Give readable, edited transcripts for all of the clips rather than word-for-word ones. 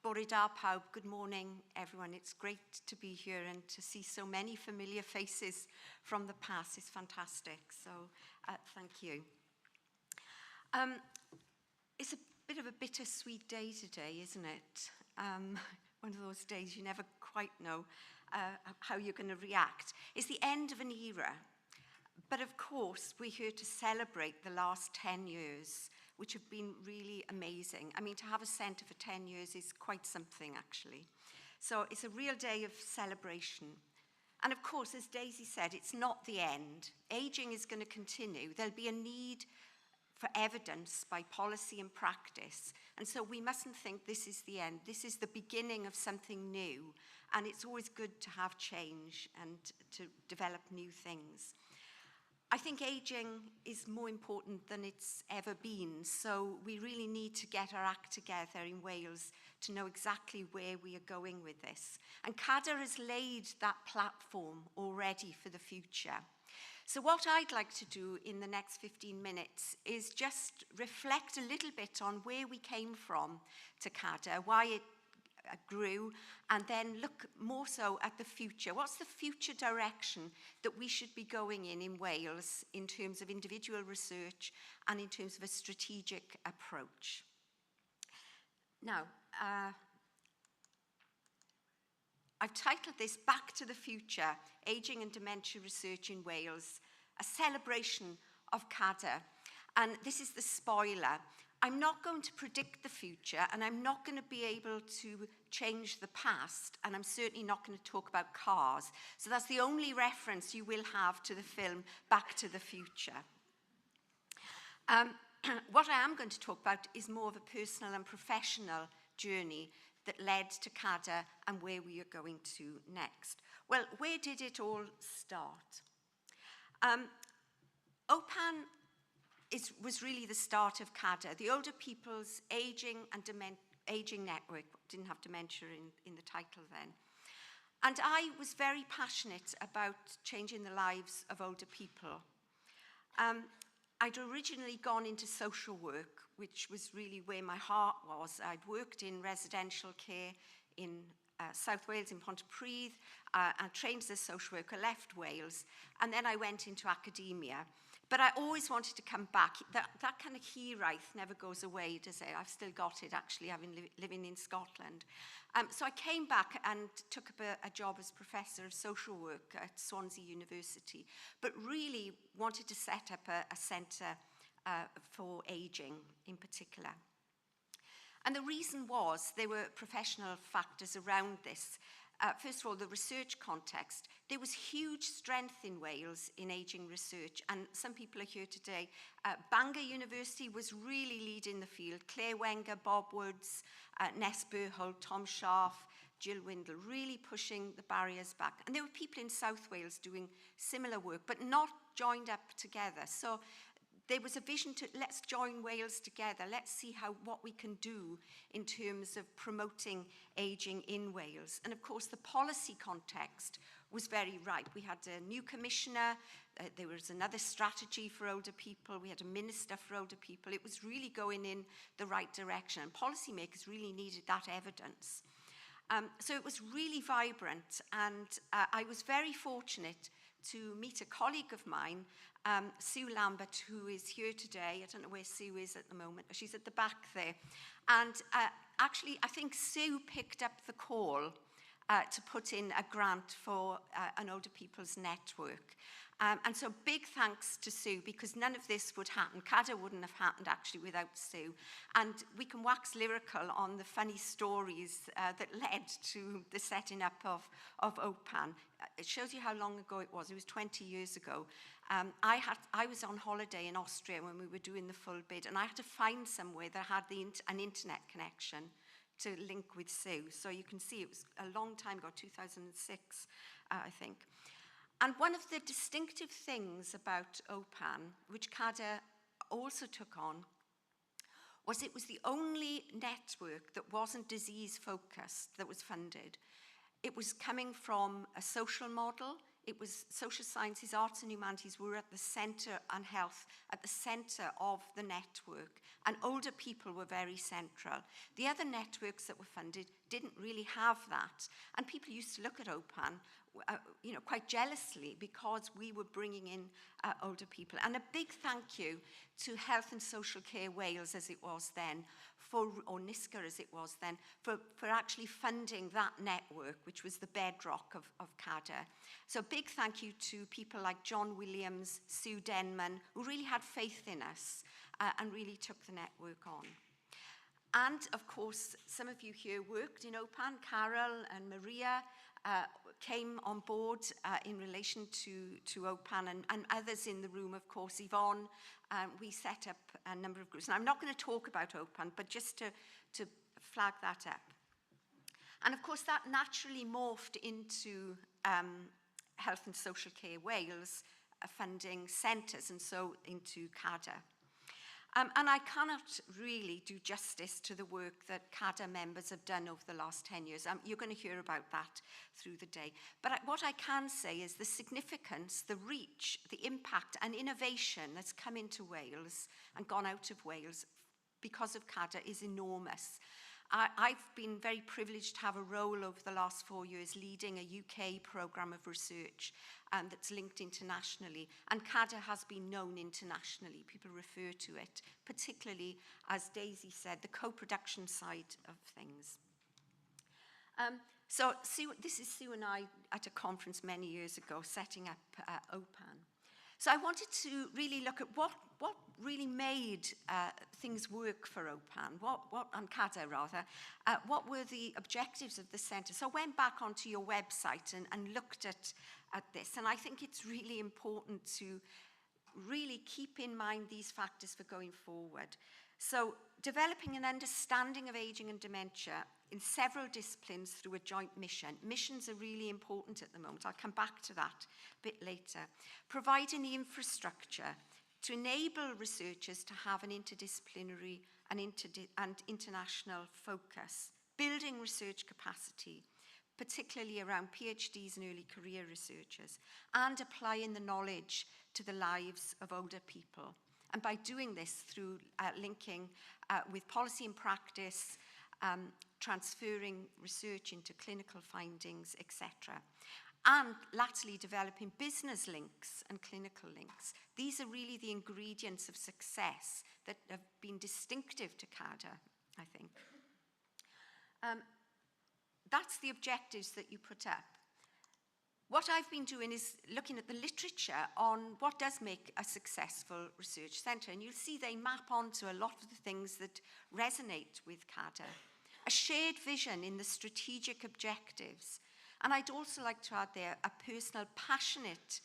Bore da pawb, good morning everyone. It's great to be here and to see so many familiar faces from the past. It's fantastic, so thank you. It's a bit of a bittersweet day today, isn't it? One of those days you never quite know how you're going to react. It's the end of an era, but of course we're here to celebrate the last 10 years, which have been really amazing. I mean, to have a centre for 10 years is quite something, actually. So it's a real day of celebration. And of course, as Daisy said, it's not the end. Ageing is going to continue. There'll be a need for evidence by policy and practice. And so we mustn't think this is the end. This is the beginning of something new. And it's always good to have change and to develop new things. I think ageing is more important than it's ever been, so we really need to get our act together in Wales to know exactly where we are going with this. And CADR has laid that platform already for the future. So what I'd like to do in the next 15 minutes is just reflect a little bit on where we came from to CADR, why it grew, and then look more so at the future. What's the future direction that we should be going in Wales in terms of individual research and in terms of a strategic approach? Now, I've titled this Back to the Future, Ageing and Dementia Research in Wales, a celebration of CADR. And this is the spoiler. I'm not going to predict the future, and I'm not going to be able to change the past, and I'm certainly not going to talk about cars. So that's the only reference you will have to the film Back to the Future. What I am going to talk about is more of a personal and professional journey that led to CADR and where we are going to next. Well, where did it all start? OPAN was really the start of CADR, the Older People's Ageing and Ageing Network. Didn't have dementia in the title then. And I was very passionate about changing the lives of older people. I'd originally gone into social work, which was really where my heart was. I'd worked in residential care in South Wales, in Pontypridd, and trained as a social worker, left Wales, and then I went into academia. But I always wanted to come back. That kind of hiraeth never goes away, does it? I've still got it, actually, living in Scotland. So I came back and took up a job as Professor of Social Work at Swansea University, but really wanted to set up a centre for ageing in particular. And the reason was there were professional factors around this. First of all, the research context. There was huge strength in Wales in ageing research, and some people are here today. Bangor University was really leading the field. Claire Wenger, Bob Woods, Ness Burholt, Tom Scharf, Jill Windle, really pushing the barriers back. And there were people in South Wales doing similar work, but not joined up together. So there was a vision to let's join Wales together. Let's see what we can do in terms of promoting ageing in Wales. And of course, the policy context was very right. We had a new commissioner. There was another strategy for older people. We had a minister for older people. It was really going in the right direction. And policymakers really needed that evidence. So it was really vibrant. And I was very fortunate to meet a colleague of mine, Sue Lambert, who is here today. I don't know where Sue is at the moment. She's at the back there. And actually, I think Sue picked up the call to put in a grant for an older people's network. And so big thanks to Sue, because none of this would happen. CADR wouldn't have happened actually without Sue. And we can wax lyrical on the funny stories that led to the setting up of OPAN. It shows you how long ago it was. It was 20 years ago. I was on holiday in Austria when we were doing the full bid, and I had to find somewhere that had an internet connection to link with Sue. So you can see it was a long time ago, 2006, I think. And one of the distinctive things about OPAN, which CADR also took on, was it was the only network that wasn't disease-focused that was funded. It was coming from a social model. It was social sciences, arts and humanities were at the centre, and health at the centre of the network, and older people were very central. The other networks that were funded didn't really have that, and people used to look at OPAN quite jealously because we were bringing in older people. And a big thank you to Health and Social Care Wales, as it was then, or NISCA as it was then, for actually funding that network, which was the bedrock of CADR. So a big thank you to people like John Williams, Sue Denman, who really had faith in us and really took the network on. And of course, some of you here worked in OPAN. Carol and Maria came on board in relation to OPAN, and others in the room, of course, Yvonne. We set up a number of groups. And I'm not going to talk about OPAN, but just to flag that up. And of course, that naturally morphed into Health and Social Care Wales funding centres, and so into CADR. And I cannot really do justice to the work that CADR members have done over the last 10 years. You're going to hear about that through the day. But what I can say is the significance, the reach, the impact and innovation that's come into Wales and gone out of Wales because of CADR is enormous. I've been very privileged to have a role over the last 4 years leading a UK programme of research that's linked internationally. And CADR has been known internationally. People refer to it, particularly, as Daisy said, the co-production side of things. So this is Sue and I at a conference many years ago setting up OPAN. So I wanted to really look at what really made things work for OPAN, and CADR rather, what were the objectives of the centre. So I went back onto your website and looked at this, and I think it's really important to really keep in mind these factors for going forward. So developing an understanding of ageing and dementia in several disciplines through a joint mission. Missions are really important at the moment. I'll come back to that a bit later. Providing the infrastructure to enable researchers to have an interdisciplinary and international focus. Building research capacity, particularly around PhDs and early career researchers, and applying the knowledge to the lives of older people. And by doing this through linking with policy and practice, transferring research into clinical findings, etc. And latterly developing business links and clinical links. These are really the ingredients of success that have been distinctive to CADR, I think. That's the objectives that you put up. What I've been doing is looking at the literature on what does make a successful research centre, and you'll see they map onto a lot of the things that resonate with CADR. A shared vision in the strategic objectives, and I'd also like to add there a personal, passionate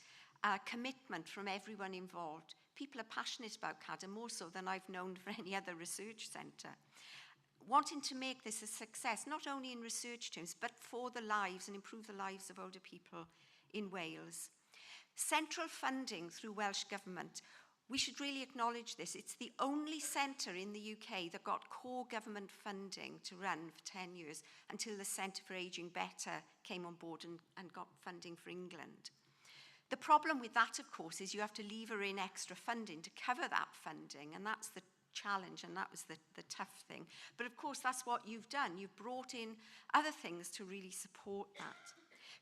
commitment from everyone involved. People are passionate about CADR, more so than I've known for any other research centre. Wanting to make this a success, not only in research terms, but for the lives and improve the lives of older people in Wales. Central funding through Welsh Government. We should really acknowledge this. It's the only centre in the UK that got core government funding to run for 10 years until the Centre for Ageing Better came on board and got funding for England. The problem with that, of course, is you have to lever in extra funding to cover that funding, and that's the challenge, and that was the tough thing. But of course, that's what you've done. You've brought in other things to really support that.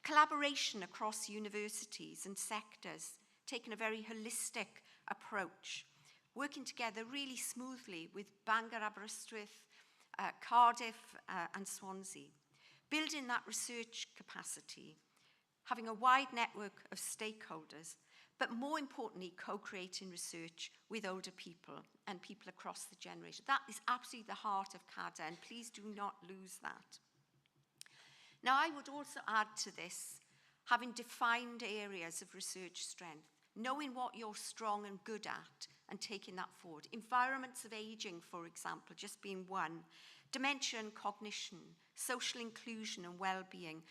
Collaboration across universities and sectors, taking a very holistic approach, working together really smoothly with Bangor, Aberystwyth, Cardiff and Swansea. Building that research capacity, having a wide network of stakeholders, but more importantly, co-creating research with older people and people across the generation. That is absolutely the heart of CADR, and please do not lose that. Now, I would also add to this, having defined areas of research strength, knowing what you're strong and good at, and taking that forward. Environments of ageing, for example, just being one. Dementia and cognition, social inclusion and well-being,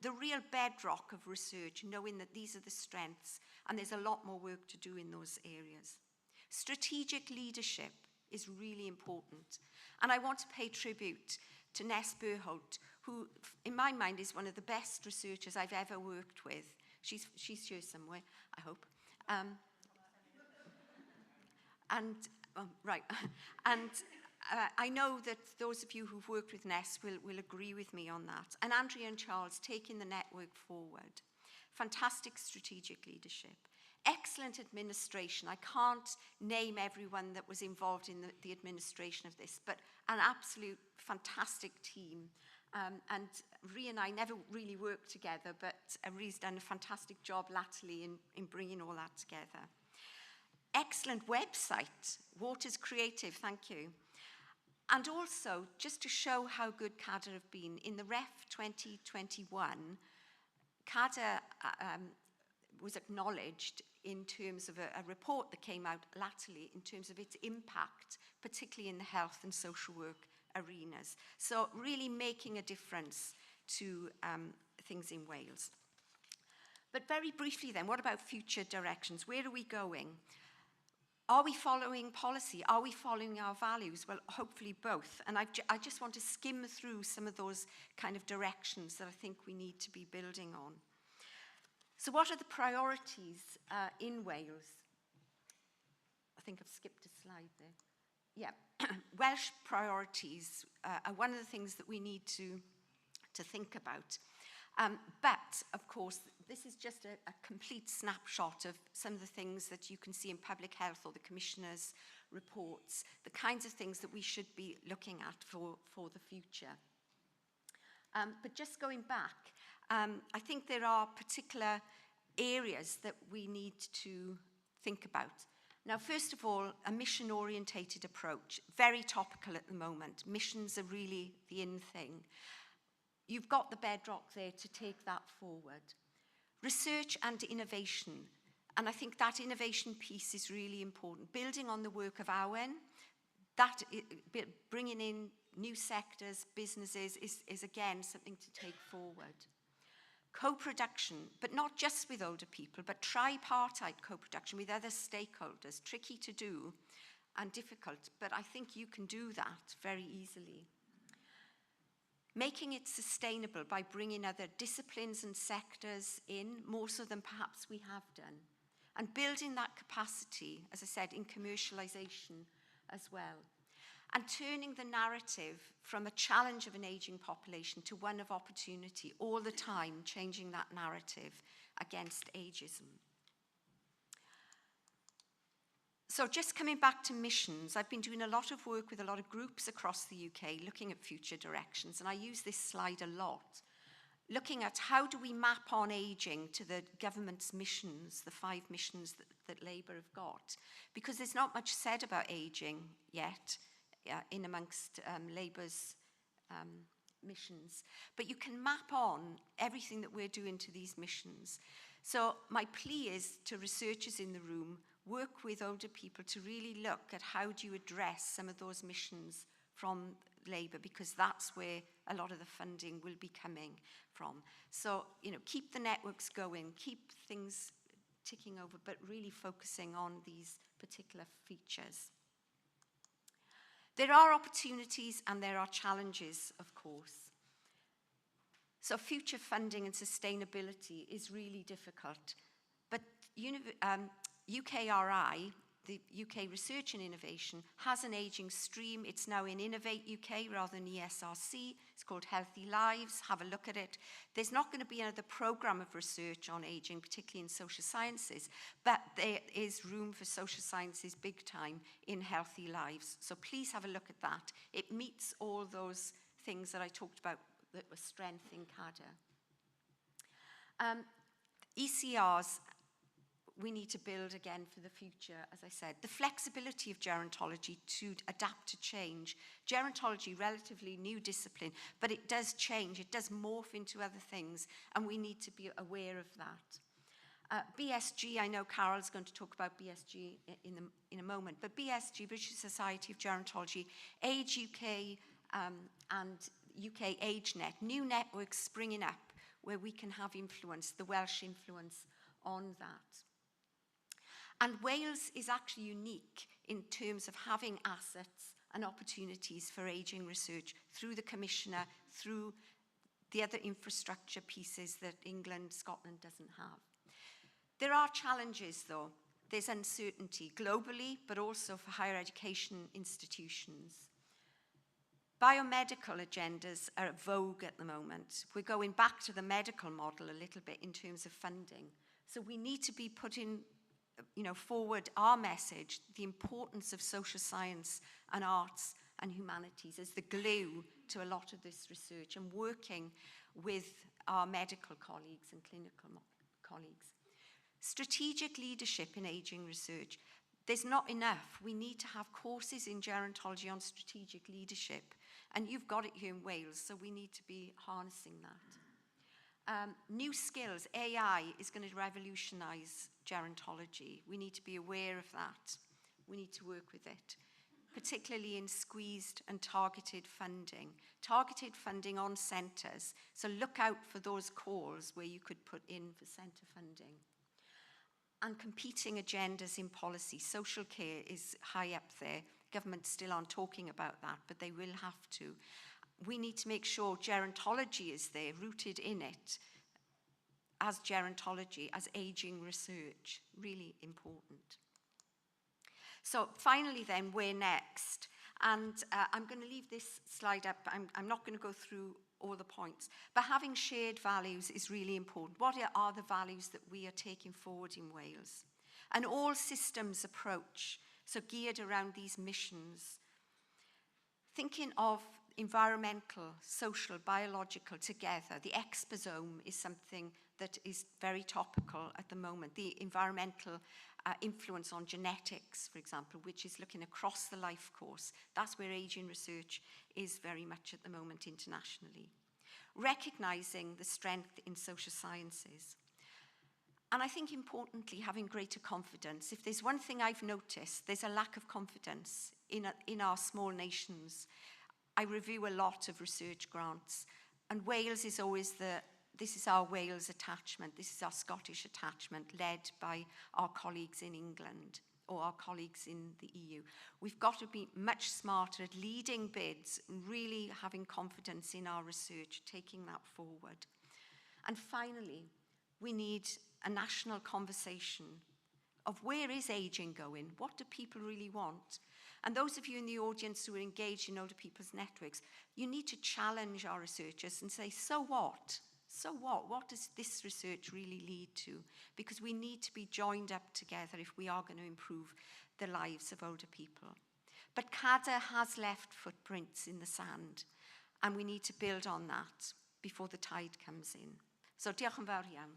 the real bedrock of research, knowing that these are the strengths, and there's a lot more work to do in those areas. Strategic leadership is really important. And I want to pay tribute to Ness Burholt, who, in my mind, is one of the best researchers I've ever worked with, She's here somewhere, I hope. Right. And I know that those of you who've worked with NEST will agree with me on that. And Andrea and Charles taking the network forward. Fantastic strategic leadership. Excellent administration. I can't name everyone that was involved in the administration of this, but an absolute fantastic team. And Rhea and I never really worked together, but Rhea's done a fantastic job latterly in bringing all that together. Excellent website, Waters Creative, thank you. And also, just to show how good CADR have been, in the REF 2021, CADR was acknowledged in terms of a report that came out latterly in terms of its impact, particularly in the health and social work arenas. So really making a difference to things in Wales. But very briefly then, what about future directions? Where are we going? Are we following policy? Are we following our values? Well, hopefully both. And I just want to skim through some of those kind of directions that I think we need to be building on. So what are the priorities in Wales? I think I've skipped a slide there. Yeah, Welsh priorities are one of the things that we need to think about. But, of course, this is just a complete snapshot of some of the things that you can see in public health or the Commissioner's reports, the kinds of things that we should be looking at for the future. But just going back, I think there are particular areas that we need to think about. Now, first of all, a mission-orientated approach, very topical at the moment. Missions are really the in thing. You've got the bedrock there to take that forward. Research and innovation, and I think that innovation piece is really important. Building on the work of Owen, that bringing in new sectors, businesses, is again something to take forward. Co-production, but not just with older people, but tripartite co-production with other stakeholders, tricky to do and difficult, but I think you can do that very easily. Making it sustainable by bringing other disciplines and sectors in, more so than perhaps we have done. And building that capacity, as I said, in commercialisation as well. And turning the narrative from a challenge of an ageing population to one of opportunity, all the time changing that narrative against ageism. So just coming back to missions, I've been doing a lot of work with a lot of groups across the UK looking at future directions, and I use this slide a lot, looking at how do we map on ageing to the government's missions, the 5 missions that Labour have got, because there's not much said about ageing yet in amongst Labour's missions, but you can map on everything that we're doing to these missions. So my plea is to researchers in the room, work with older people to really look at how do you address some of those missions from Labour, because that's where a lot of the funding will be coming from. So, you know, keep the networks going, keep things ticking over, but really focusing on these particular features. There are opportunities and there are challenges, of course. So future funding and sustainability is really difficult. But UKRI, the UK Research and Innovation, has an ageing stream. It's now in Innovate UK rather than ESRC. It's called Healthy Lives. Have a look at it. There's not going to be another programme of research on ageing, particularly in social sciences, but there is room for social sciences big time in Healthy Lives. So please have a look at that. It meets all those things that I talked about that were strength in CADR. ECRs, we need to build again for the future, as I said. The flexibility of gerontology to adapt to change. Gerontology, relatively new discipline, but it does change. It does morph into other things, and we need to be aware of that. BSG, I know Carol's going to talk about BSG in a moment, but BSG, British Society of Gerontology, Age UK and UK AgeNet, new networks springing up where we can have influence, the Welsh influence on that. And Wales is actually unique in terms of having assets and opportunities for ageing research through the Commissioner, through the other infrastructure pieces that England, Scotland doesn't have. There are challenges, though. There's uncertainty globally, but also for higher education institutions. Biomedical agendas are vogue at the moment. We're going back to the medical model a little bit in terms of funding. So we need to be putting forward our message, the importance of social science and arts and humanities as the glue to a lot of this research, and working with our medical colleagues and clinical colleagues. Strategic leadership in aging research. There's not enough. We need to have courses in gerontology on strategic leadership. And you've got it here in Wales, so we need to be harnessing that. New skills. AI is going to revolutionize gerontology. We need to be aware of that. We need to work with it, particularly in squeezed and targeted funding. Targeted funding on centres. So look out for those calls where you could put in for centre funding. And competing agendas in policy. Social care is high up there. Governments still aren't talking about that, but they will have to. We need to make sure gerontology is there, rooted in it, as gerontology, as aging research. Really important. So finally then, where next? And I'm going to leave this slide up. I'm not going to go through all the points. But having shared values is really important. What are the values that we are taking forward in Wales? An all systems approach, so geared around these missions. Thinking of environmental, social, biological together. The exposome is something that is very topical at the moment. The environmental influence on genetics, for example, which is looking across the life course. That's where aging research is very much at the moment internationally. Recognizing the strength in social sciences. And I think importantly, having greater confidence. If there's one thing I've noticed, there's a lack of confidence in our small nations. I review a lot of research grants, and Wales is always this is our Wales attachment, this is our Scottish attachment, led by our colleagues in England or our colleagues in the EU. We've got to be much smarter at leading bids, really having confidence in our research, taking that forward. And finally, we need a national conversation of where is aging going? What do people really want? And those of you in the audience who are engaged in older people's networks, you need to challenge our researchers and say, so what? So what? What does this research really lead to? Because we need to be joined up together if we are going to improve the lives of older people. But CADR has left footprints in the sand, and we need to build on that before the tide comes in. So diolch yn fawr iawn.